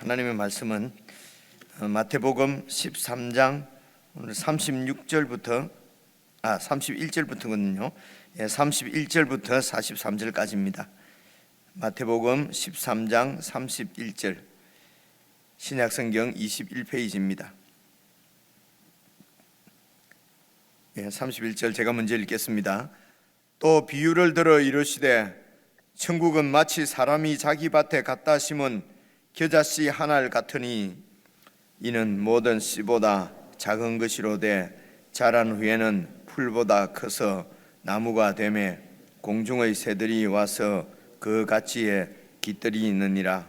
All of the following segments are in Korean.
하나님의 말씀은 마태복음 13장 오늘 31절부터거든요. 31절부터 43절까지입니다. 마태복음 13장 31절, 신약성경 21페이지입니다. 31절 제가 먼저 읽겠습니다. 또 비유를 들어 이르시되 천국은 마치 사람이 자기 밭에 갖다 심은 겨자씨 하나를 같으니 이는 모든 씨보다 작은 것이로되 자란 후에는 풀보다 커서 나무가 되매 공중의 새들이 와서 그 가지에 깃들이 있느니라.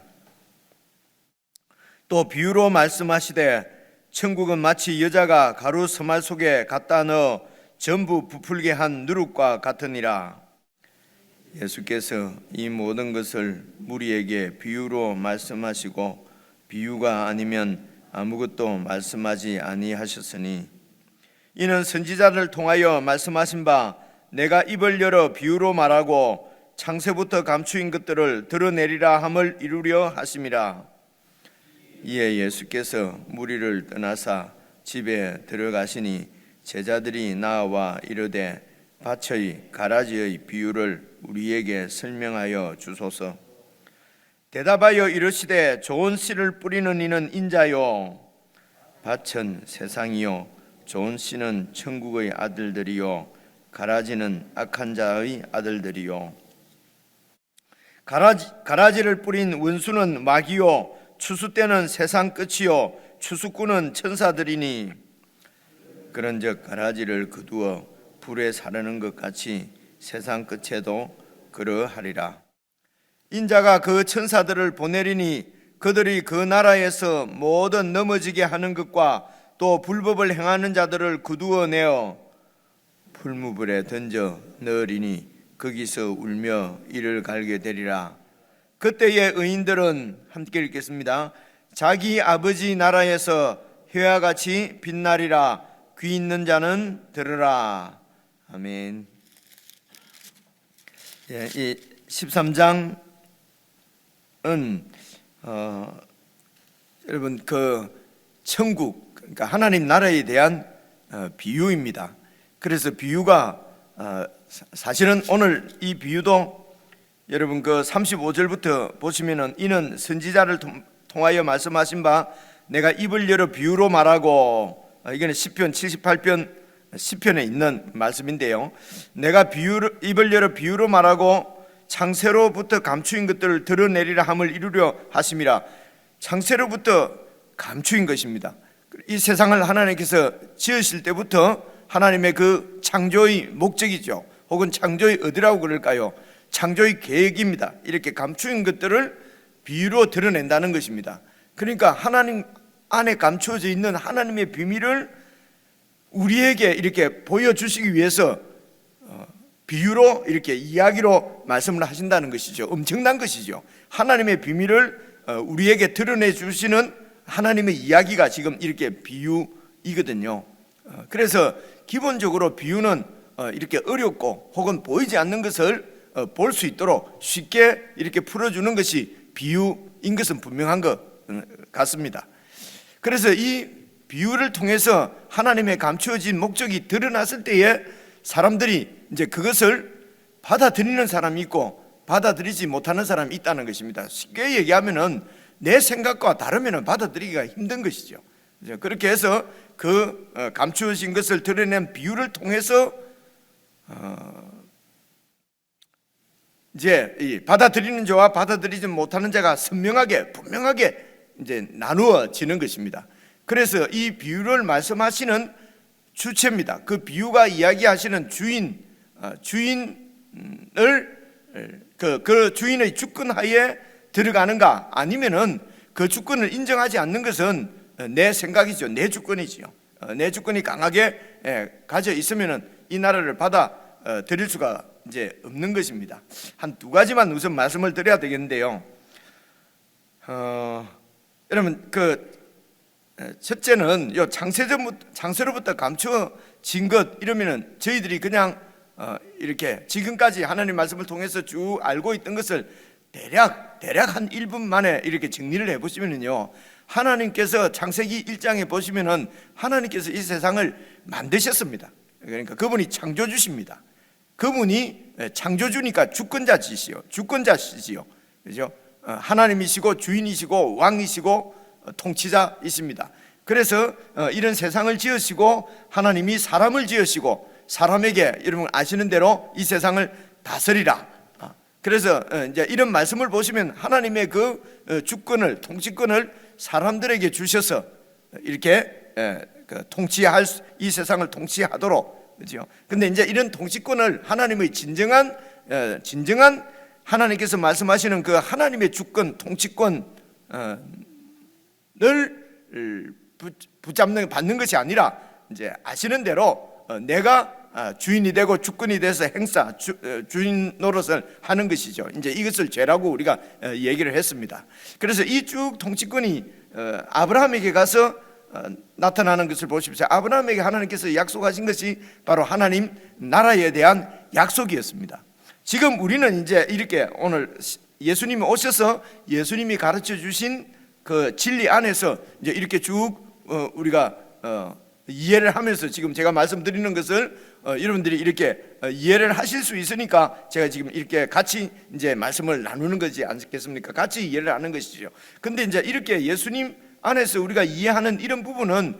또 비유로 말씀하시되 천국은 마치 여자가 가루 서말 속에 갖다 넣어 전부 부풀게 한 누룩과 같으니라. 예수께서 이 모든 것을 무리에게 비유로 말씀하시고 비유가 아니면 아무것도 말씀하지 아니하셨으니 이는 선지자를 통하여 말씀하신 바 내가 입을 열어 비유로 말하고 창세부터 감추인 것들을 드러내리라 함을 이루려 하심이라. 이에 예수께서 무리를 떠나사 집에 들어가시니 제자들이 나와 이르되 밭의 가라지의 비유를 우리에게 설명하여 주소서. 대답하여 이르시되 좋은 씨를 뿌리는 이는 인자요 밭은 세상이요 좋은 씨는 천국의 아들들이요 가라지는 악한 자의 아들들이요. 가라지를 뿌린 원수는 마귀요 추수 때는 세상 끝이요 추수꾼은 천사들이니 그런즉 가라지를 거두어 불에 사르는 것 같이 세상 끝에도 그러하리라. 인자가 그 천사들을 보내리니 그들이 그 나라에서 모든 넘어지게 하는 것과 또 불법을 행하는 자들을 거두어 내어 풀무불에 던져 넣으리니 거기서 울며 이를 갈게 되리라. 그때의 의인들은 함께 읽겠습니다. 자기 아버지 나라에서 해와 같이 빛나리라. 귀 있는 자는 들으라. 아멘. 이 13장은 여러분 그 천국, 그러니까 하나님 나라에 대한 비유입니다. 그래서 비유가 사실은 오늘 이 비유도 여러분 그 35절부터 보시면은 이는 선지자를 통하여 말씀하신 바 내가 입을 열어 비유로 말하고, 이거는 시편 78편 시편에 있는 말씀인데요. 내가 입을 열어 비유로 말하고 창세로부터 감추인 것들을 드러내리라 함을 이루려 하심이라. 창세로부터 감추인 것입니다. 이 세상을 하나님께서 지으실 때부터 하나님의 그 창조의 목적이죠. 혹은 창조의 어디라고 그럴까요? 창조의 계획입니다. 이렇게 감추인 것들을 비유로 드러낸다는 것입니다. 그러니까 하나님 안에 감추어져 있는 하나님의 비밀을 우리에게 이렇게 보여주시기 위해서 비유로 이렇게 이야기로 말씀을 하신다는 것이죠. 엄청난 것이죠. 하나님의 비밀을 우리에게 드러내 주시는 하나님의 이야기가 지금 이렇게 비유이거든요. 그래서 기본적으로 비유는 이렇게 어렵고 혹은 보이지 않는 것을 볼 수 있도록 쉽게 이렇게 풀어주는 것이 비유인 것은 분명한 것 같습니다. 그래서 이 비유를 통해서 하나님의 감추어진 목적이 드러났을 때에 사람들이 이제 그것을 받아들이는 사람이 있고 받아들이지 못하는 사람이 있다는 것입니다. 쉽게 얘기하면은 내 생각과 다르면 받아들이기가 힘든 것이죠. 그렇게 해서 그 감추어진 것을 드러낸 비유를 통해서 이제 이 받아들이는 자와 받아들이지 못하는 자가 선명하게 분명하게 이제 나누어지는 것입니다. 그래서 이 비유를 말씀하시는 주체입니다. 그 비유가 이야기하시는 주인을 그 주인의 주권하에 들어가는가 아니면은 그 주권을 인정하지 않는 것은 내 생각이죠. 내 주권이지요. 내 주권이 강하게 가져 있으면은 이 나라를 받아들일 수가 이제 없는 것입니다. 한 두 가지만 우선 말씀을 드려야 되겠는데요. 여러분 그 첫째는 요 창세로부터 감추어진 것 이러면은 저희들이 그냥 이렇게 지금까지 하나님 말씀을 통해서 쭉 알고 있던 것을 대략 한 1분 만에 이렇게 정리를 해보시면요, 하나님께서 창세기 1장에 보시면은 하나님께서 이 세상을 만드셨습니다. 그러니까 그분이 창조주십니다. 그분이 창조주니까 주권자시지요. 그죠? 하나님이시고 주인이시고 왕이시고 통치자이십니다. 그래서 이런 세상을 지으시고 하나님이 사람을 지으시고 사람에게 여러분 아시는 대로 이 세상을 다스리라. 그래서 이제 이런 말씀을 보시면 하나님의 그 주권을, 통치권을 사람들에게 주셔서 이렇게 통치할 이 세상을 통치하도록, 그렇죠? 근데 이제 이런 통치권을 하나님의 진정한 하나님께서 말씀하시는 그 하나님의 주권, 통치권을 받는 것이 아니라 이제 아시는 대로 내가 주인이 되고 주권이 돼서 주인 노릇을 하는 것이죠. 이제 이것을 죄라고 우리가 얘기를 했습니다. 그래서 이 쭉 통치권이 아브라함에게 가서 나타나는 것을 보십시오. 아브라함에게 하나님께서 약속하신 것이 바로 하나님 나라에 대한 약속이었습니다. 지금 우리는 이제 이렇게 오늘 예수님이 오셔서 예수님이 가르쳐 주신 그 진리 안에서 이제 이렇게 쭉 우리가 이해를 하면서 지금 제가 말씀드리는 것을 여러분들이 이렇게 이해를 하실 수 있으니까 제가 지금 이렇게 같이 이제 말씀을 나누는 거지 않겠습니까? 같이 이해를 하는 것이죠. 근데 이제 이렇게 예수님 안에서 우리가 이해하는 이런 부분은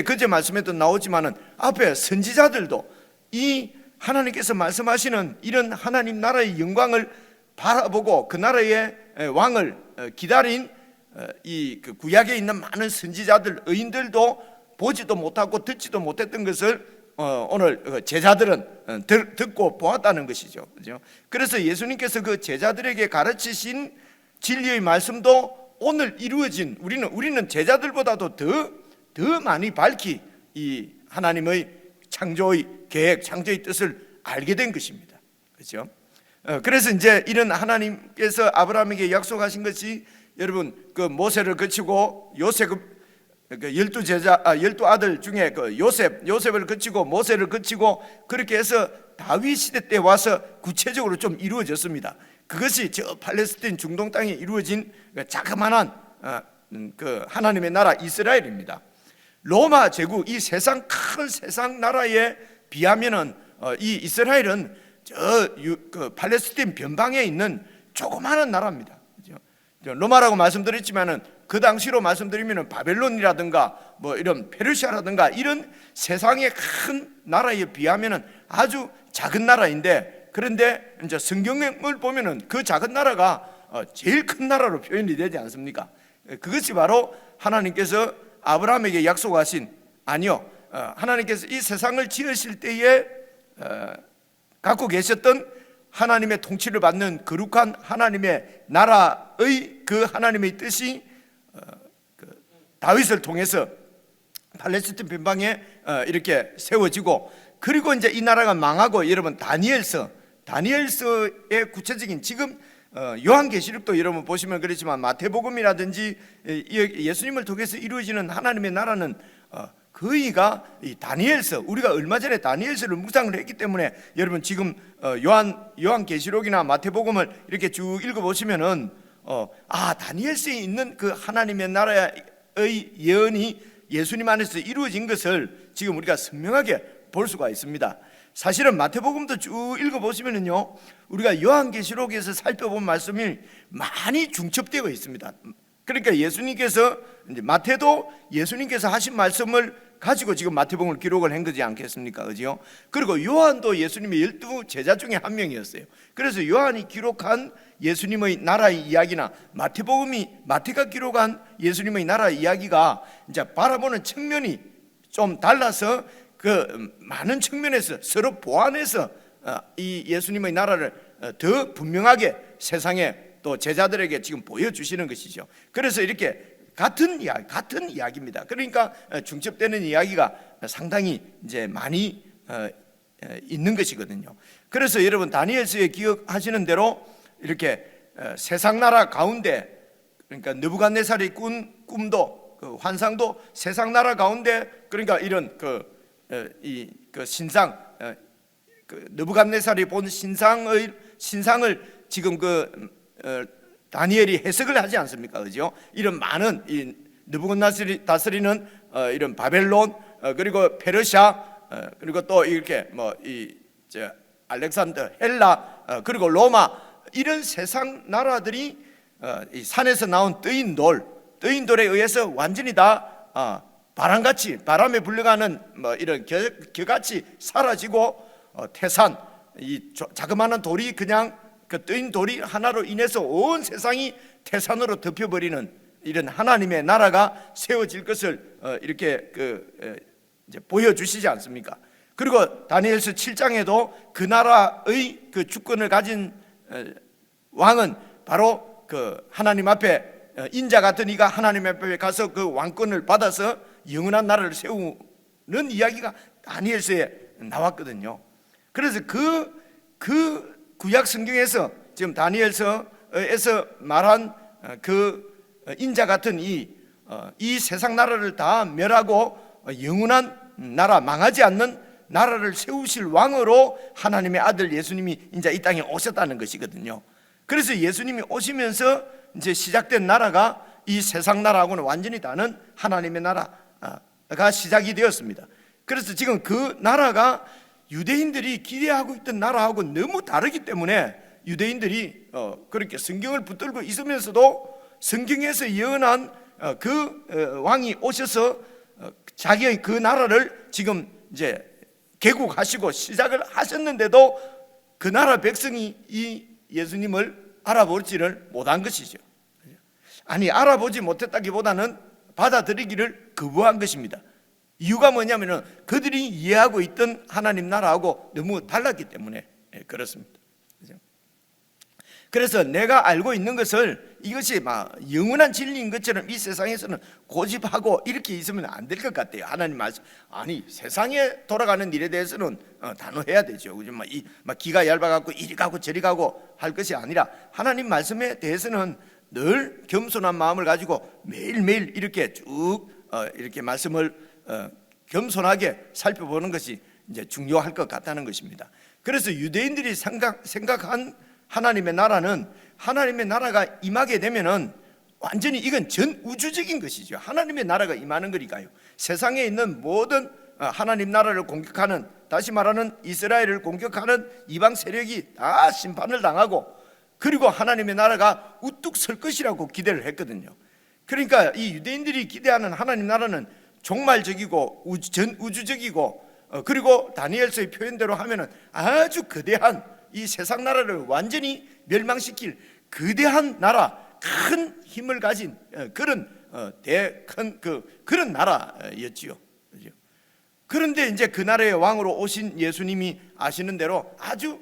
그제 말씀에도 나오지만은 앞에 선지자들도 이 하나님께서 말씀하시는 이런 하나님 나라의 영광을 바라보고 그 나라의 왕을 기다린 이 그 구약에 있는 많은 선지자들, 의인들도 보지도 못하고 듣지도 못했던 것을 오늘 제자들은 듣고 보았다는 것이죠. 그죠? 그래서 예수님께서 그 제자들에게 가르치신 진리의 말씀도 오늘 이루어진 우리는 제자들보다도 더 많이 밝히 이 하나님의 창조의 계획, 창조의 뜻을 알게 된 것입니다. 그렇죠? 그래서 이제 이런 하나님께서 아브라함에게 약속하신 것이 여러분 그 모세를 거치고 요셉 그 12 아들 중에 그 요셉을 거치고 모세를 거치고 그렇게 해서 다윗 시대 때 와서 구체적으로 좀 이루어졌습니다. 그것이 저 팔레스타인 중동 땅에 이루어진 자그마한 그 하나님의 나라 이스라엘입니다. 로마 제국, 이 큰 세상 나라에 비하면은 이 이스라엘은 그 팔레스타인 변방에 있는 조그마한 나라입니다. 그렇죠? 로마라고 말씀드렸지만은 그 당시로 말씀드리면은 바벨론이라든가 뭐 이런 페르시아라든가 이런 세상의 큰 나라에 비하면은 아주 작은 나라인데, 그런데 이제 성경을 보면은 그 작은 나라가 제일 큰 나라로 표현이 되지 않습니까? 그것이 바로 하나님께서 아브라함에게 약속하신, 하나님께서 이 세상을 지으실 때에 갖고 계셨던 하나님의 통치를 받는 거룩한 하나님의 나라의 그 하나님의 뜻이 다윗을 통해서 팔레스타인 변방에 이렇게 세워지고, 그리고 이제 이 나라가 망하고, 여러분 다니엘서의 구체적인 지금 요한계시록도 여러분 보시면 그렇지만 마태복음이라든지 예수님을 통해서 이루어지는 하나님의 나라는 거의가 이 다니엘서, 우리가 얼마 전에 다니엘서를 묵상을 했기 때문에 여러분 지금 요한계시록이나 마태복음을 이렇게 쭉 읽어보시면은 다니엘서에 있는 그 하나님의 나라의 예언이 예수님 안에서 이루어진 것을 지금 우리가 선명하게 볼 수가 있습니다. 사실은 마태복음도 쭉 읽어보시면은요, 우리가 요한계시록에서 살펴본 말씀이 많이 중첩되어 있습니다. 그러니까 예수님께서 이제 마태도 예수님께서 하신 말씀을 가지고 지금 마태복음을 기록을 한 거지 않겠습니까? 그죠? 그리고 요한도 예수님의 12 제자 중에 한 명이었어요. 그래서 요한이 기록한 예수님의 나라의 이야기나 마태가 기록한 예수님의 나라의 이야기가 이제 바라보는 측면이 좀 달라서 그 많은 측면에서 서로 보완해서 이 예수님의 나라를 더 분명하게 세상에 또 제자들에게 지금 보여주시는 것이죠. 그래서 이렇게 같은 이야기입니다. 그러니까 중첩되는 이야기가 상당히 이제 많이 있는 것이거든요. 그래서 여러분 다니엘서에 기억하시는 대로 이렇게 세상 나라 가운데, 그러니까 느부갓네살이 꾼 꿈도 그 환상도 세상 나라 가운데, 그러니까 이런 그 신상, 느부갓네살이 본 신상을 지금 그 다니엘이 해석을 하지 않습니까? 그죠? 이런 많은 이 느부갓네살이 다스리는 이런 바벨론, 그리고 페르시아, 그리고 또 이렇게 알렉산더, 헬라, 그리고 로마, 이런 세상 나라들이 이 산에서 나온 뜨인돌에 의해서 완전히 다 바람같이, 바람에 불려가는 이런 겨같이 사라지고, 태산, 이 자그마한 돌이 그냥 그 뜨인 돌이 하나로 인해서 온 세상이 태산으로 덮여버리는 이런 하나님의 나라가 세워질 것을 이렇게 이제 보여주시지 않습니까? 그리고 다니엘서 7장에도 그 나라의 그 주권을 가진 왕은 바로 그 하나님 앞에 인자 같은 이가 하나님 앞에 가서 그 왕권을 받아서 영원한 나라를 세우는 이야기가 다니엘서에 나왔거든요. 그래서 그 구약 성경에서 지금 다니엘서에서 말한 그 인자 같은 이 세상 나라를 다 멸하고 영원한 나라, 망하지 않는 나라를 세우실 왕으로 하나님의 아들 예수님이 이제 이 땅에 오셨다는 것이거든요. 그래서 예수님이 오시면서 이제 시작된 나라가 이 세상 나라하고는 완전히 다른 하나님의 나라가 시작이 되었습니다. 그래서 지금 그 나라가 유대인들이 기대하고 있던 나라하고 너무 다르기 때문에 유대인들이 그렇게 성경을 붙들고 있으면서도 성경에서 예언한 그 왕이 오셔서 자기의 그 나라를 지금 이제 개국하시고 시작을 하셨는데도 그 나라 백성이 이 예수님을 알아보지를 못한 것이죠. 아니, 알아보지 못했다기보다는 받아들이기를 거부한 것입니다. 이유가 뭐냐면은 그들이 이해하고 있던 하나님 나라하고 너무 달랐기 때문에 그렇습니다. 그래서 내가 알고 있는 것을 이것이 막 영원한 진리인 것처럼 이 세상에서는 고집하고 이렇게 있으면 안 될 것 같아요. 하나님 말씀, 아니 세상에 돌아가는 일에 대해서는 단호해야 되죠. 막 기가 얇아갖고 이리 가고 저리 가고 할 것이 아니라 하나님 말씀에 대해서는 늘 겸손한 마음을 가지고 매일매일 이렇게 쭉 이렇게 말씀을 겸손하게 살펴보는 것이 이제 중요할 것 같다는 것입니다. 그래서 유대인들이 생각한 하나님의 나라는, 하나님의 나라가 임하게 되면은 완전히 이건 전 우주적인 것이죠. 하나님의 나라가 임하는 거니까요. 세상에 있는 모든 하나님 나라를 공격하는, 다시 말하는 이스라엘을 공격하는 이방 세력이 다 심판을 당하고, 그리고 하나님의 나라가 우뚝 설 것이라고 기대를 했거든요. 그러니까 이 유대인들이 기대하는 하나님 나라는 종말적이고 전 우주적이고, 그리고 다니엘서의 표현대로 하면은 아주 거대한 이 세상 나라를 완전히 멸망시킬 거대한 나라, 큰 힘을 가진 그런 그런 나라였지요. 그런데 이제 그 나라의 왕으로 오신 예수님이 아시는 대로 아주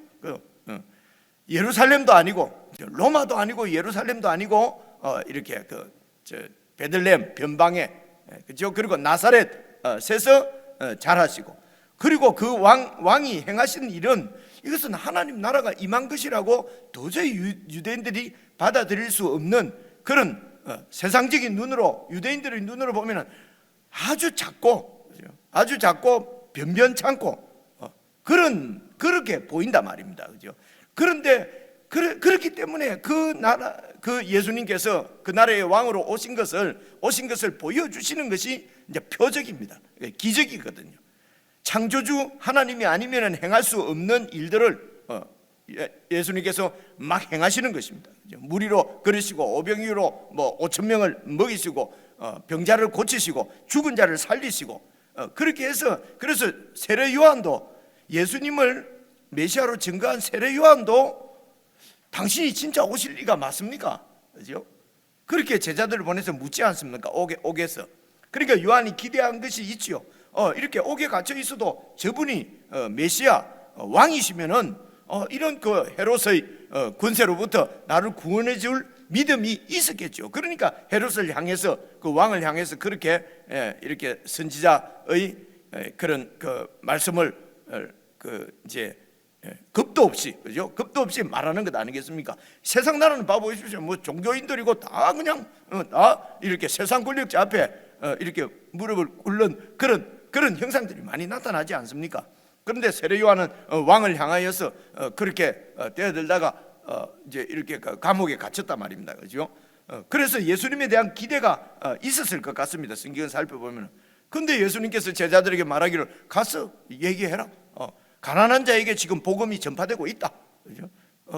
예루살렘도 아니고 로마도 아니고 예루살렘도 아니고 이렇게 베들레헴 변방에, 그죠? 그리고 나사렛에서 자라시고, 그리고 그 왕이 행하신 일은 이것은 하나님 나라가 임한 것이라고 도저히 유대인들이 받아들일 수 없는 그런 세상적인 눈으로, 유대인들의 눈으로 보면 아주 작고 변변찮고 그렇게 보인단 말입니다. 그죠? 그런데 그렇기 때문에 그 예수님께서 그 나라의 왕으로 오신 것을 보여주시는 것이 이제 표적입니다. 기적이거든요. 창조주 하나님이 아니면 행할 수 없는 일들을 예수님께서 막 행하시는 것입니다. 무리로 걸으시고 오병이로 5,000명을 먹이시고 병자를 고치시고 죽은 자를 살리시고, 그렇게 해서, 그래서 세례 요한도, 예수님을 메시아로 증거한 세례 요한도 당신이 진짜 오실 리가 맞습니까? 그죠? 그렇게 제자들을 보내서 묻지 않습니까? 옥에서. 그러니까 요한이 기대한 것이 있지요. 이렇게 옥에 갇혀 있어도 저분이 메시아 왕이시면은 이런 그 헤롯의 권세로부터 나를 구원해 줄 믿음이 있었겠죠. 그러니까 헤롯을 향해서, 그 왕을 향해서 그렇게 이렇게 선지자의 그런 그 말씀을 이제 겁도 없이, 그죠? 겁도 없이 말하는 것 아니겠습니까? 세상 나라는 봐보십시오. 종교인들이고 다 그냥 다 이렇게 세상 권력자 앞에 이렇게 무릎을 꿇는 그런 형상들이 많이 나타나지 않습니까? 그런데 세례 요한은 왕을 향하여서 그렇게 뛰어들다가 이제 이렇게 감옥에 갇혔단 말입니다. 그죠? 그래서 예수님에 대한 기대가 있었을 것 같습니다. 성경을 살펴보면. 근데 예수님께서 제자들에게 말하기를 가서 얘기해라. 가난한 자에게 지금 복음이 전파되고 있다. 그죠?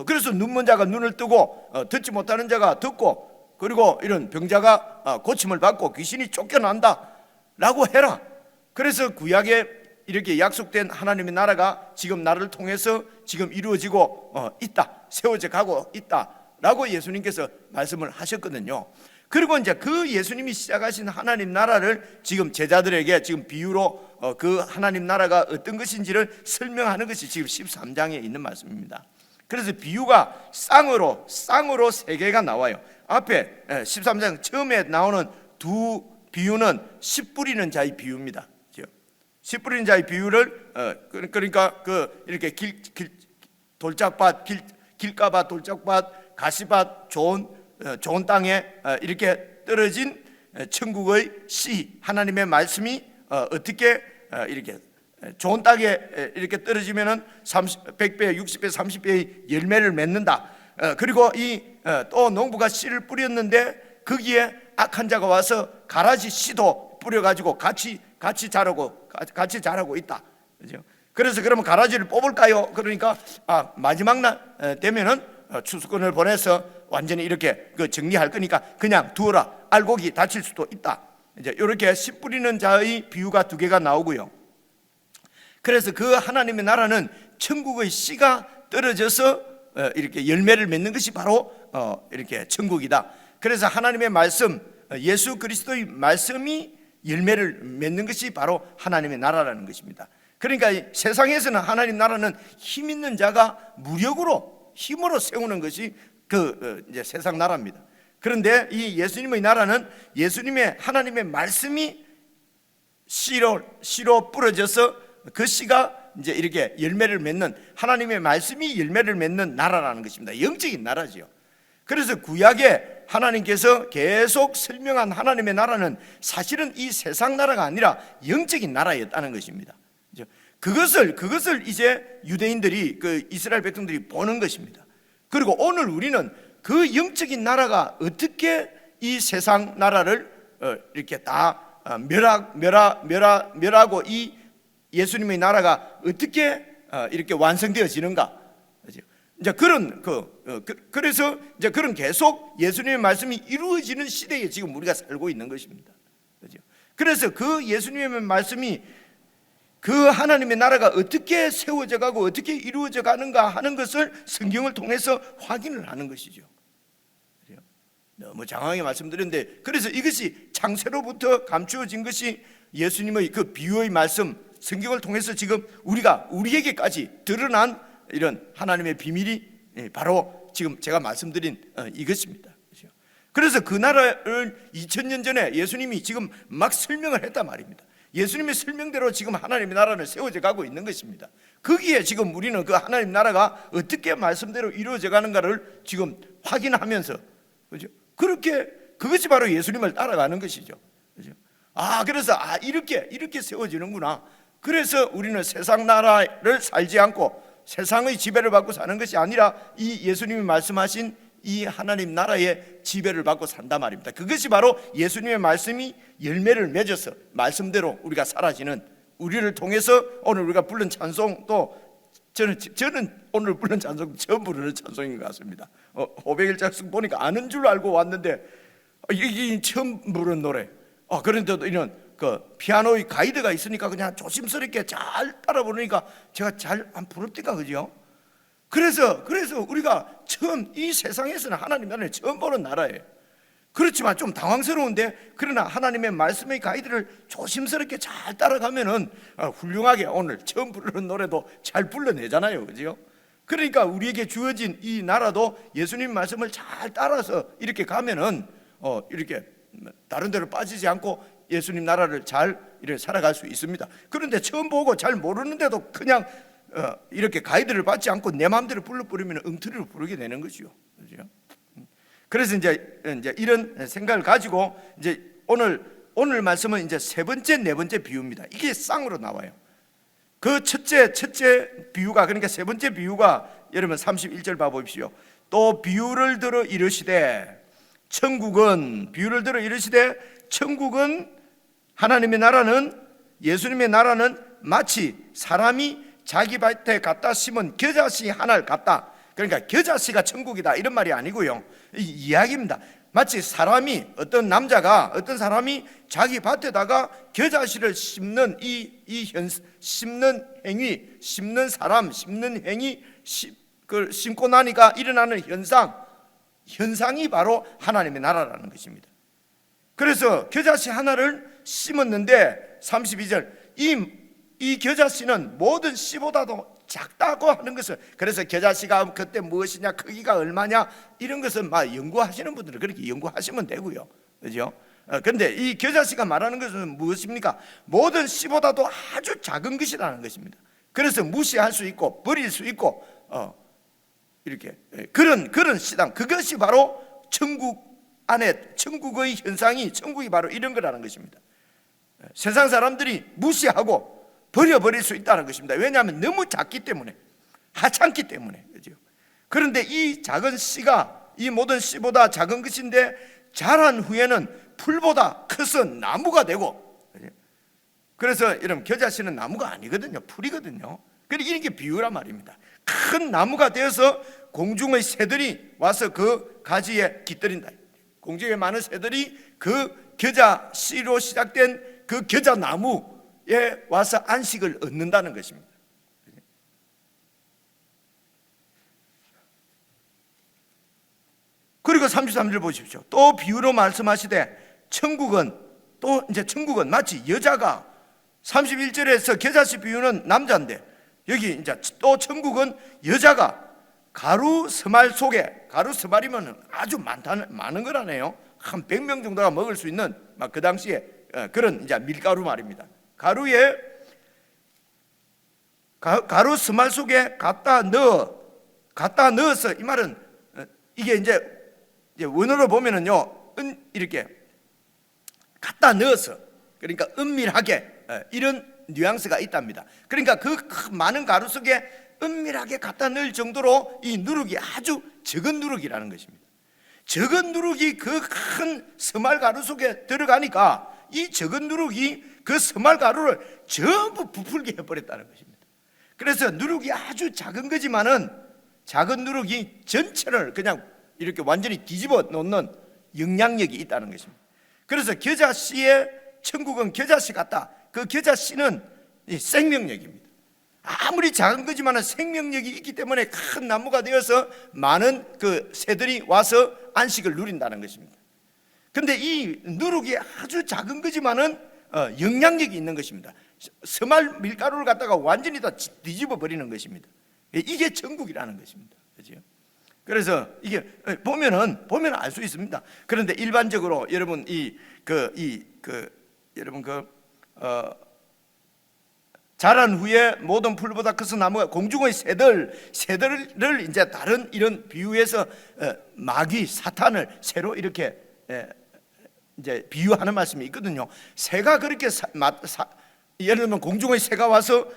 그래서 눈먼 자가 눈을 뜨고 듣지 못하는 자가 듣고, 그리고 이런 병자가 고침을 받고 귀신이 쫓겨난다 라고 해라. 그래서 구약에 이렇게 약속된 하나님의 나라가 지금 나를 통해서 지금 이루어지고 있다, 세워져 가고 있다 라고 예수님께서 말씀을 하셨거든요. 그리고 이제 그 예수님이 시작하신 하나님 나라를 지금 제자들에게 지금 비유로 그 하나님 나라가 어떤 것인지를 설명하는 것이 지금 13장에 있는 말씀입니다. 그래서 비유가 쌍으로 세 개가 나와요. 앞에 13장 처음에 나오는 두 비유는 씨 뿌리는 자의 비유입니다. 씨 뿌리는 자의 비유를 그러니까 이렇게 돌짝밭, 길가밭, 돌짝밭, 가시밭, 좋은 땅에 이렇게 떨어진 천국의 씨, 하나님의 말씀이 어떻게 이렇게 좋은 땅에 이렇게 떨어지면은 100배, 60배, 30배의 열매를 맺는다. 그리고 또 농부가 씨를 뿌렸는데 거기에 악한 자가 와서 가라지 씨도 뿌려가지고 같이 자라고 있다. 그죠? 그래서 그러면 가라지를 뽑을까요? 그러니까 마지막 날 되면은 추수꾼을 보내서 완전히 이렇게 정리할 거니까 그냥 두어라. 알곡이 다칠 수도 있다. 이제 이렇게 씨 뿌리는 자의 비유가 두 개가 나오고요. 그래서 그 하나님의 나라는 천국의 씨가 떨어져서 이렇게 열매를 맺는 것이 바로 이렇게 천국이다. 그래서 하나님의 말씀, 예수 그리스도의 말씀이 열매를 맺는 것이 바로 하나님의 나라라는 것입니다. 그러니까 세상에서는 하나님 나라는 힘 있는 자가 무력으로 힘으로 세우는 것이 이제 세상 나라입니다. 그런데 이 예수님의 나라는 예수님의 하나님의 말씀이 씨로 뿌려져서 그 씨가 이제 이렇게 열매를 맺는, 하나님의 말씀이 열매를 맺는 나라라는 것입니다. 영적인 나라죠. 그래서 구약에 하나님께서 계속 설명한 하나님의 나라는 사실은 이 세상 나라가 아니라 영적인 나라였다는 것입니다. 그것을 이제 유대인들이, 이스라엘 백성들이 보는 것입니다. 그리고 오늘 우리는 그 영적인 나라가 어떻게 이 세상 나라를 이렇게 다 멸하고 이 예수님의 나라가 어떻게 이렇게 완성되어지는가? 이제 그래서 이제 그런 계속 예수님의 말씀이 이루어지는 시대에 지금 우리가 살고 있는 것입니다. 그래서 그 예수님의 말씀이 그 하나님의 나라가 어떻게 세워져 가고 어떻게 이루어져 가는가 하는 것을 성경을 통해서 확인을 하는 것이죠. 너무 장황하게 말씀드렸는데, 그래서 이것이 창세로부터 감추어진 것이 예수님의 그 비유의 말씀, 성경을 통해서 지금 우리에게까지 드러난 이런 하나님의 비밀이 바로 지금 제가 말씀드린 이것입니다. 그래서 그 나라를 2000년 전에 예수님이 지금 막 설명을 했단 말입니다. 예수님의 설명대로 지금 하나님의 나라는 세워져 가고 있는 것입니다. 거기에 지금 우리는 그 하나님 나라가 어떻게 말씀대로 이루어져 가는가를 지금 확인하면서, 그죠? 그것이 바로 예수님을 따라가는 것이죠. 그죠? 그래서 이렇게 세워지는구나. 그래서 우리는 세상 나라를 살지 않고 세상의 지배를 받고 사는 것이 아니라 이 예수님이 말씀하신 이 하나님 나라의 지배를 받고 산단 말입니다. 그것이 바로 예수님의 말씀이 열매를 맺어서 말씀대로 우리가 사라지는, 우리를 통해서 오늘 우리가 부른 찬송도 저는 오늘 부른 찬송 처음 부르는 찬송인 것 같습니다. 500일자씩 보니까 아는 줄 알고 왔는데 이게 처음 부른 노래. 그런데도 이런 피아노의 가이드가 있으니까 그냥 조심스럽게 잘 따라 부르니까 제가 잘 안 부럽니까, 그죠? 그래서 우리가 처음 이 세상에서는 하나님 나라를 처음 보는 나라예요. 그렇지만 좀 당황스러운데, 그러나 하나님의 말씀의 가이드를 조심스럽게 잘 따라가면은 훌륭하게 오늘 처음 부르는 노래도 잘 불러내잖아요, 그죠? 그러니까 우리에게 주어진 이 나라도 예수님 말씀을 잘 따라서 이렇게 가면은 이렇게 다른 데로 빠지지 않고 예수님 나라를 잘 이렇게 살아갈 수 있습니다. 그런데 처음 보고 잘 모르는데도 그냥 이렇게 가이드를 받지 않고 내 마음대로 불러버리면 엉터리로 부르게 되는 거죠. 그죠? 그래서 이제 이런 생각을 가지고 이제 오늘 말씀은 이제 세 번째, 네 번째 비유입니다. 이게 쌍으로 나와요. 그 첫째 비유가, 그러니까 세 번째 비유가 여러분 31절 봐 보십시오. 또 비유를 들어 이르시되 비유를 들어 이르시되 천국은, 하나님의 나라는, 예수님의 나라는 마치 사람이 자기 밭에 갖다 심은 겨자씨 하나를 갖다, 그러니까 겨자씨가 천국이다 이런 말이 아니고요, 이야기입니다. 마치 사람이, 어떤 사람이 자기 밭에다가 겨자씨를 심는 심는 행위, 심는 사람, 심는 행위, 심고 나니까 일어나는 현상이 바로 하나님의 나라라는 것입니다. 그래서 겨자씨 하나를 심었는데 32절, 이 겨자씨는 모든 씨보다도 작다고 하는 것을, 그래서 겨자씨가 그때 무엇이냐, 크기가 얼마냐, 이런 것을 막 연구하시는 분들은 그렇게 연구하시면 되고요, 그죠? 그런데 이 겨자씨가 말하는 것은 무엇입니까? 모든 씨보다도 아주 작은 것이라는 것입니다. 그래서 무시할 수 있고 버릴 수 있고 이렇게 그런 씨당, 그것이 바로 천국 안에, 천국의 현상이, 천국이 바로 이런 거라는 것입니다. 세상 사람들이 무시하고 버려버릴 수 있다는 것입니다. 왜냐하면 너무 작기 때문에, 하찮기 때문에, 그죠? 그런데 이 작은 씨가 이 모든 씨보다 작은 것인데 자란 후에는 풀보다 커서 나무가 되고, 그래서 여러분 겨자씨는 나무가 아니거든요, 풀이거든요. 그러니까 이게 비유란 말입니다. 큰 나무가 되어서 공중의 새들이 와서 그 가지에 깃들인다. 공중에 많은 새들이 그 겨자씨로 시작된 그 겨자나무에 와서 안식을 얻는다는 것입니다. 그리고 33절 보십시오. 또 비유로 말씀하시되 천국은 마치 여자가, 31절에서 겨자씨 비유는 남자인데 여기 이제 또 천국은 여자가 가루 스말 속에, 가루 스말이면 아주 많은 거라네요. 한 100명 정도가 먹을 수 있는 막 그 당시에 그런 이제 밀가루 말입니다. 가루 스말 속에 갖다 넣어서, 이 말은 이게 이제 원어로 보면은요, 이렇게 갖다 넣어서, 그러니까 은밀하게, 이런 뉘앙스가 있답니다. 그러니까 그 많은 가루 속에 은밀하게 갖다 넣을 정도로 이 누룩이 아주 적은 누룩이라는 것입니다. 적은 누룩이 그 큰 스말 가루 속에 들어가니까 이 적은 누룩이 그 스말 가루를 전부 부풀게 해버렸다는 것입니다. 그래서 누룩이 아주 작은 거지만은 작은 누룩이 전체를 그냥 이렇게 완전히 뒤집어 놓는 영향력이 있다는 것입니다. 그래서 겨자씨의 천국은 겨자씨 같다. 그 겨자씨는 생명력입니다. 아무리 작은 거지만 생명력이 있기 때문에 큰 나무가 되어서 많은 그 새들이 와서 안식을 누린다는 것입니다. 그런데 이 누룩이 아주 작은 거지만은 영향력이 있는 것입니다. 스말 밀가루를 갖다가 완전히 다 뒤집어 버리는 것입니다. 이게 천국이라는 것입니다. 그렇죠? 그래서 이게 보면 알 수 있습니다. 그런데 일반적으로 여러분 자란 후에 모든 풀보다 커서 나무가, 공중의 새들을 이제 다른 이런 비유에서 마귀 사탄을 새로 이렇게 이제 비유하는 말씀이 있거든요. 새가 그렇게 예를 들면 공중의 새가 와서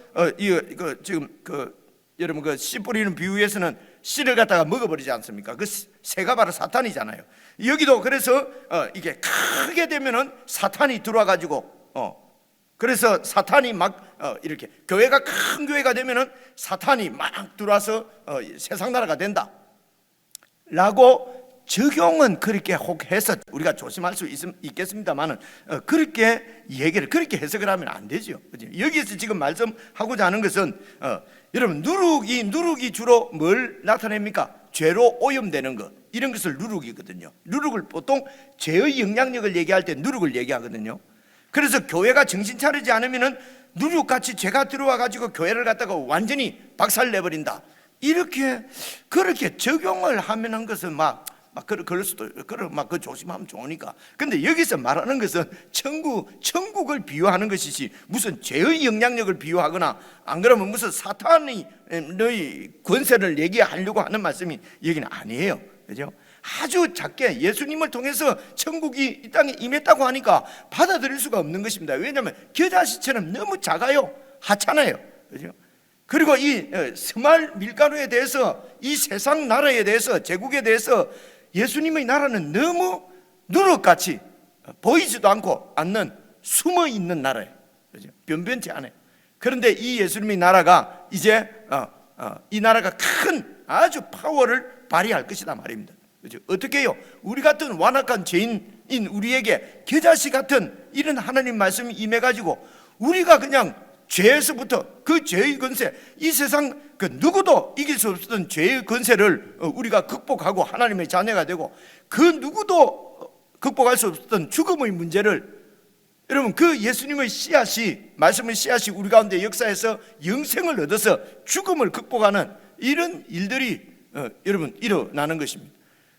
여러분 그 씨 뿌리는 비유에서는 씨를 갖다가 먹어버리지 않습니까? 그 새가 바로 사탄이잖아요. 여기도 그래서 이게 크게 되면은 사탄이 들어와 가지고 그래서 사탄이 막 이렇게 교회가 큰 교회가 되면은 사탄이 막 들어와서 세상 나라가 된다라고 적용은 그렇게 혹해서 우리가 조심할 수 있겠습니다만은 그렇게 해석을 하면 안 되죠. 여기서 지금 말씀하고자 하는 것은 여러분 누룩이 주로 뭘 나타냅니까? 죄로 오염되는 것, 이런 것을 누룩이거든요. 누룩을 보통 죄의 영향력을 얘기할 때 누룩을 얘기하거든요. 그래서 교회가 정신 차리지 않으면은 누룩같이 죄가 들어와 가지고 교회를 갖다가 완전히 박살내버린다, 그렇게 적용을 하는 것은 그럴 수도, 그 조심하면 좋으니까. 근데 여기서 말하는 것은 천국을 비유하는 것이지 무슨 죄의 영향력을 비유하거나 안 그러면 무슨 사탄의 너희 권세를 얘기하려고 하는 말씀이 여기는 아니에요. 그죠? 아주 작게 예수님을 통해서 천국이 이 땅에 임했다고 하니까 받아들일 수가 없는 것입니다. 왜냐하면 겨자씨처럼 너무 작아요, 하찮아요. 그죠? 그리고 이 스말 밀가루에 대해서, 이 세상 나라에 대해서, 제국에 대해서 예수님의 나라는 너무 누룩같이 보이지도 않는 숨어 있는 나라예요. 변변치 않아요. 그런데 이 예수님의 나라가 이제 이 나라가 큰 아주 파워를 발휘할 것이다 말입니다. 그렇죠? 어떻게 해요? 우리 같은 완악한 죄인인 우리에게 겨자씨 같은 이런 하나님 말씀이 임해가지고 우리가 그냥 죄에서부터 그 죄의 권세, 이 세상 그 누구도 이길 수 없었던 죄의 권세를 우리가 극복하고 하나님의 자녀가 되고, 그 누구도 극복할 수 없었던 죽음의 문제를, 여러분 그 예수님의 씨앗이, 말씀의 씨앗이 우리 가운데 역사에서 영생을 얻어서 죽음을 극복하는 이런 일들이 여러분 일어나는 것입니다.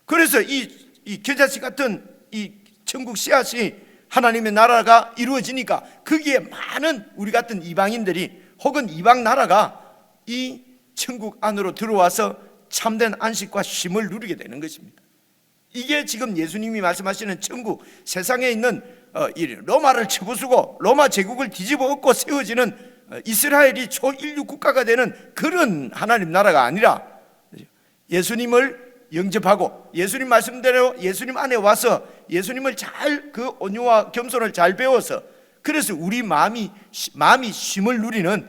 그래서 이 겨자씨 같은 이 천국 씨앗이, 하나님의 나라가 이루어지니까 거기에 많은 우리 같은 이방인들이 혹은 이방 나라가 이 천국 안으로 들어와서 참된 안식과 쉼을 누리게 되는 것입니다. 이게 지금 예수님이 말씀하시는 천국, 세상에 있는 이 로마를 쳐부수고 로마 제국을 뒤집어 엎고 세워지는 이스라엘이 초인류 국가가 되는 그런 하나님 나라가 아니라, 예수님을 영접하고 예수님 말씀대로 예수님 안에 와서 예수님을 잘, 그 온유와 겸손을 잘 배워서, 그래서 우리 마음이 쉼을 누리는,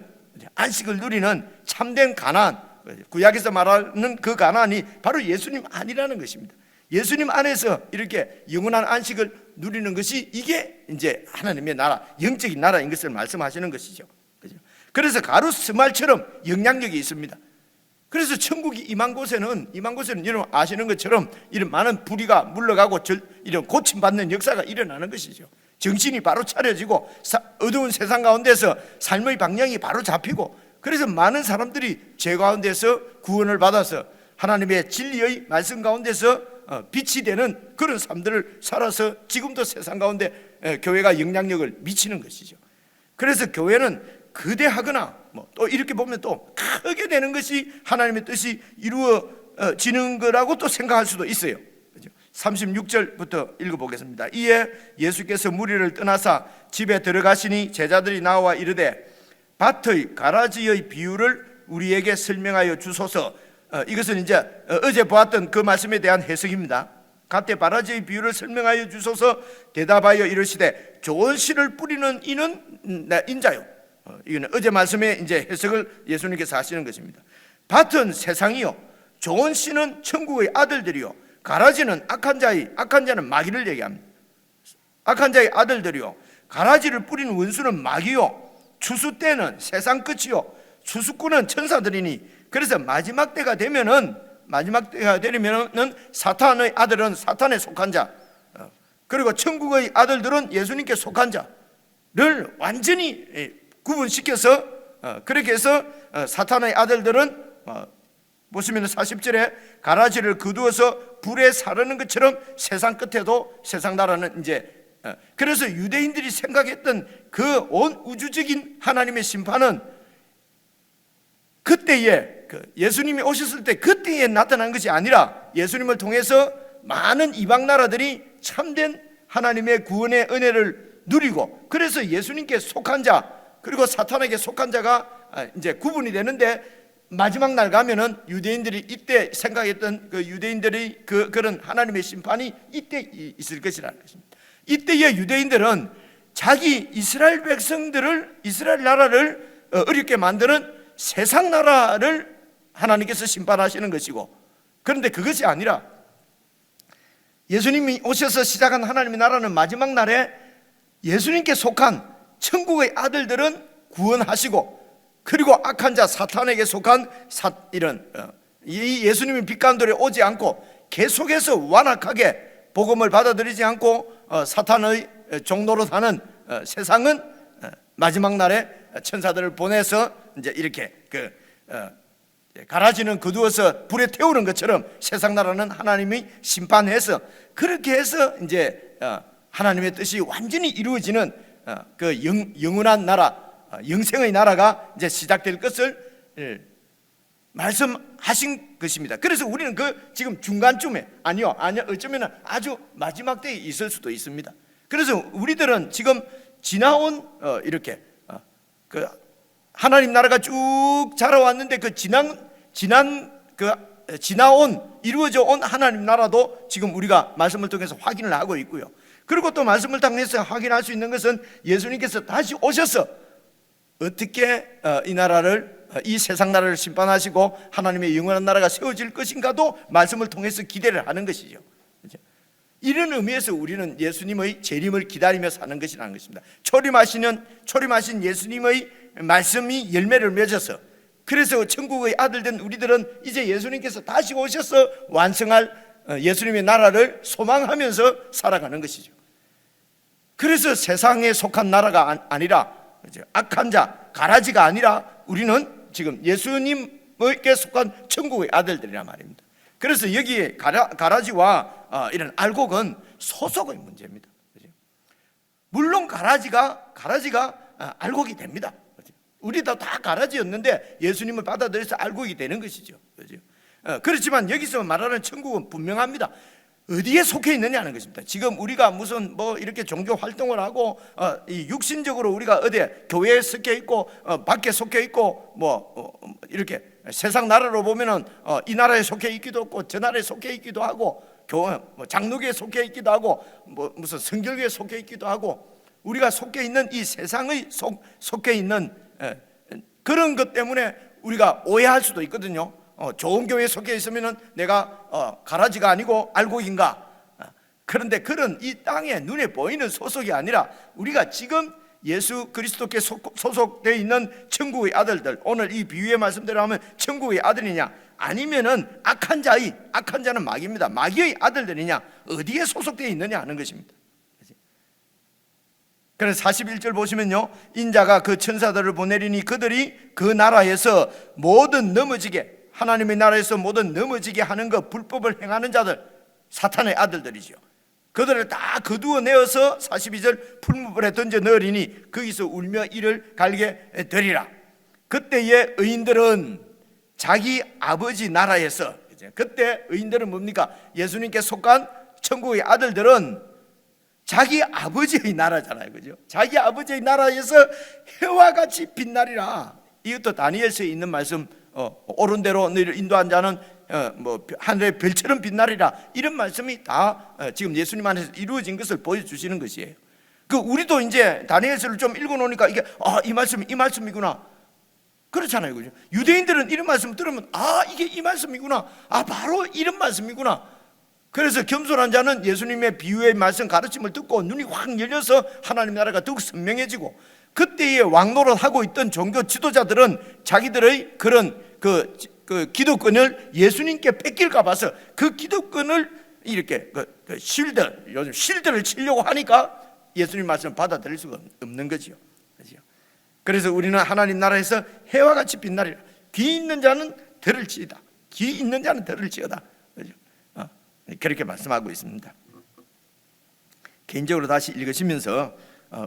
안식을 누리는 참된 가나안, 구약에서 말하는 그 가나안이 바로 예수님 안이라는 것입니다. 예수님 안에서 이렇게 영원한 안식을 누리는 것이, 이게 이제 하나님의 나라, 영적인 나라인 것을 말씀하시는 것이죠. 그래서 가루 스말처럼 영향력이 있습니다. 그래서 천국이 임한 곳에는 여러분 아시는 것처럼 이런 많은 불의가 물러가고 이런 고침받는 역사가 일어나는 것이죠. 정신이 바로 차려지고 어두운 세상 가운데서 삶의 방향이 바로 잡히고, 그래서 많은 사람들이 죄 가운데서 구원을 받아서 하나님의 진리의 말씀 가운데서 빛이 되는 그런 삶들을 살아서 지금도 세상 가운데 교회가 영향력을 미치는 것이죠. 그래서 교회는 거대하거나 또 이렇게 보면 또 크게 되는 것이 하나님의 뜻이 이루어지는 거라고 또 생각할 수도 있어요. 36절부터 읽어보겠습니다. 이에 예수께서 무리를 떠나사 집에 들어가시니 제자들이 나와 이르되 밭의 가라지의 비유를 우리에게 설명하여 주소서. 이것은 이제 어제 보았던 그 말씀에 대한 해석입니다. 갓대 바라지의 비유를 설명하여 주소서. 대답하여 이르시되 좋은 씨를 뿌리는 이는 인자요. 이거는 어제 말씀의 이제 해석을 예수님께서 하시는 것입니다. 밭은 세상이요, 좋은 씨는 천국의 아들들이요, 가라지는 악한 자는 마귀를 얘기합니다. 악한 자의 아들들이요, 가라지를 뿌리는 원수는 마귀요, 추수 때는 세상 끝이요, 추수꾼은 천사들이니. 그래서 마지막 때가 되면은 사탄의 아들은 사탄에 속한 자, 그리고 천국의 아들들은 예수님께 속한 자를 완전히 구분시켜서, 그렇게 해서 사탄의 아들들은 보시면 40절에 가라지를 거두어서 불에 사르는 것처럼 세상 끝에도, 세상 나라는 이제, 그래서 유대인들이 생각했던 그 온 우주적인 하나님의 심판은 그때에, 예수님이 오셨을 때 그때에 나타난 것이 아니라 예수님을 통해서 많은 이방 나라들이 참된 하나님의 구원의 은혜를 누리고, 그래서 예수님께 속한 자 그리고 사탄에게 속한 자가 이제 구분이 되는데, 마지막 날 가면은 유대인들이 이때 생각했던 그 유대인들의 그런 하나님의 심판이 이때 있을 것이라는 것입니다. 이때의 유대인들은 자기 이스라엘 백성들을, 이스라엘 나라를 어렵게 만드는 세상 나라를 하나님께서 심판하시는 것이고, 그런데 그것이 아니라 예수님이 오셔서 시작한 하나님의 나라는 마지막 날에 예수님께 속한 천국의 아들들은 구원하시고, 그리고 악한 자 사탄에게 속한 이 예수님의 빛 가운데 오지 않고 계속해서 완악하게 복음을 받아들이지 않고 사탄의 종로로 사는 세상은 마지막 날에 천사들을 보내서 이제 이렇게 가라지는 거두어서 불에 태우는 것처럼 세상 나라는 하나님이 심판해서, 그렇게 해서 이제 하나님의 뜻이 완전히 이루어지는 그 영원한 나라, 영생의 나라가 이제 시작될 것을 말씀하신 것입니다. 그래서 우리는 그 지금 중간쯤에, 아니요, 어쩌면 아주 마지막 때에 있을 수도 있습니다. 그래서 우리들은 지금 지나온 이렇게 하나님 나라가 쭉 자라왔는데 그 지나온 이루어져 온 하나님 나라도 지금 우리가 말씀을 통해서 확인을 하고 있고요. 그리고 또 말씀을 통해서 확인할 수 있는 것은 예수님께서 다시 오셔서 어떻게 이 나라를, 이 세상 나라를 심판하시고 하나님의 영원한 나라가 세워질 것인가도 말씀을 통해서 기대를 하는 것이죠. 이런 의미에서 우리는 예수님의 재림을 기다리며 사는 것이라는 것입니다. 초림하신 예수님의 말씀이 열매를 맺어서, 그래서 천국의 아들된 우리들은 이제 예수님께서 다시 오셔서 완성할 예수님의 나라를 소망하면서 살아가는 것이죠. 그래서 세상에 속한 나라가 아니라, 악한 자, 가라지가 아니라 우리는 지금 예수님께 속한 천국의 아들들이란 말입니다. 그래서 여기에 가라지와 이런 알곡은 소속의 문제입니다. 물론 가라지가 알곡이 됩니다. 우리도 다 가라지였는데 예수님을 받아들여서 알곡이 되는 것이죠. 그렇지만 여기서 말하는 천국은 분명합니다. 어디에 속해 있느냐는 것입니다. 지금 우리가 무슨 이렇게 종교 활동을 하고 이 육신적으로 우리가 어디에 교회에 속해 있고 밖에 속해 있고 이렇게 세상 나라로 보면은 이 나라에 속해 있기도 하고 저 나라에 속해 있기도 하고 교회 장로교에 속해 있기도 하고 무슨 성결교에 속해 있기도 하고 우리가 속해 있는 이 세상의 속해 있는 그런 것 때문에 우리가 오해할 수도 있거든요. 좋은 교회에 속해 있으면은 내가 가라지가 아니고 알곡인가? 그런데 그런 이 땅에 눈에 보이는 소속이 아니라 우리가 지금 예수 그리스도께 소속되어 있는 천국의 아들들, 오늘 이 비유의 말씀대로 하면 천국의 아들이냐, 아니면은 악한 자는 마귀입니다. 마귀의 아들들이냐, 어디에 소속되어 있느냐 하는 것입니다. 그래서 41절 보시면요, 인자가 그 천사들을 보내리니 그들이 그 나라에서 모든 넘어지게, 하나님의 나라에서 모든 넘어지게 하는 것, 불법을 행하는 자들, 사탄의 아들들이죠. 그들을 다 거두어내어서 42절 풀무불에 던져 넣으리니 거기서 울며 이를 갈게 되리라. 그때의 의인들은 자기 아버지 나라에서, 그때 의인들은 뭡니까? 예수님께 속한 천국의 아들들은 자기 아버지의 나라잖아요, 그죠? 자기 아버지의 나라에서 해와 같이 빛나리라. 이것도 다니엘서에 있는 말씀, 옳은 대로 너희를 인도한 자는 하늘의 별처럼 빛나리라. 이런 말씀이 다 지금 예수님 안에서 이루어진 것을 보여주시는 것이에요. 우리도 이제 다니엘서를 좀 읽어놓으니까 이게 이 말씀이구나. 그렇잖아요, 그죠? 유대인들은 이런 말씀 들으면 이게 이 말씀이구나. 바로 이런 말씀이구나. 그래서 겸손한 자는 예수님의 비유의 말씀 가르침을 듣고 눈이 확 열려서 하나님 나라가 더욱 선명해지고, 그때에 왕노릇 하고 있던 종교 지도자들은 자기들의 그런 그 기득권을 예수님께 뺏길까 봐서 그 기득권을 이렇게 요즘 실드를 치려고 하니까 예수님 말씀을 받아들일 수가 없는 거죠. 그래서 우리는 하나님 나라에서 해와 같이 빛나리라. 귀 있는 자는 들을지어다. 귀 있는 자는 들을지어다. 그렇게 말씀하고 있습니다. 개인적으로 다시 읽으시면서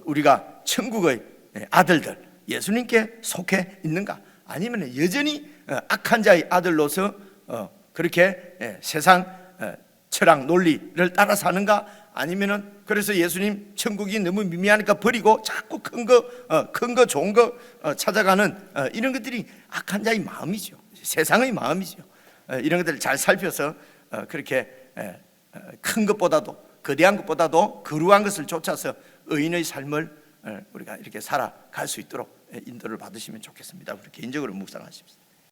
우리가 천국의 아들들, 예수님께 속해 있는가, 아니면 여전히 악한 자의 아들로서 그렇게 세상 철학 논리를 따라 사는가, 아니면은 그래서 예수님 천국이 너무 미미하니까 버리고 자꾸 큰 거 좋은 거 찾아가는 이런 것들이 악한 자의 마음이죠. 세상의 마음이죠. 이런 것들을 잘 살펴서 그렇게 큰 것보다도, 거대한 것보다도 거루한 것을 쫓아서 의인의 삶을 우리가 이렇게 살아갈 수 있도록 인도를 받으시면 좋겠습니다. 우리 개인적으로 묵상하십시오.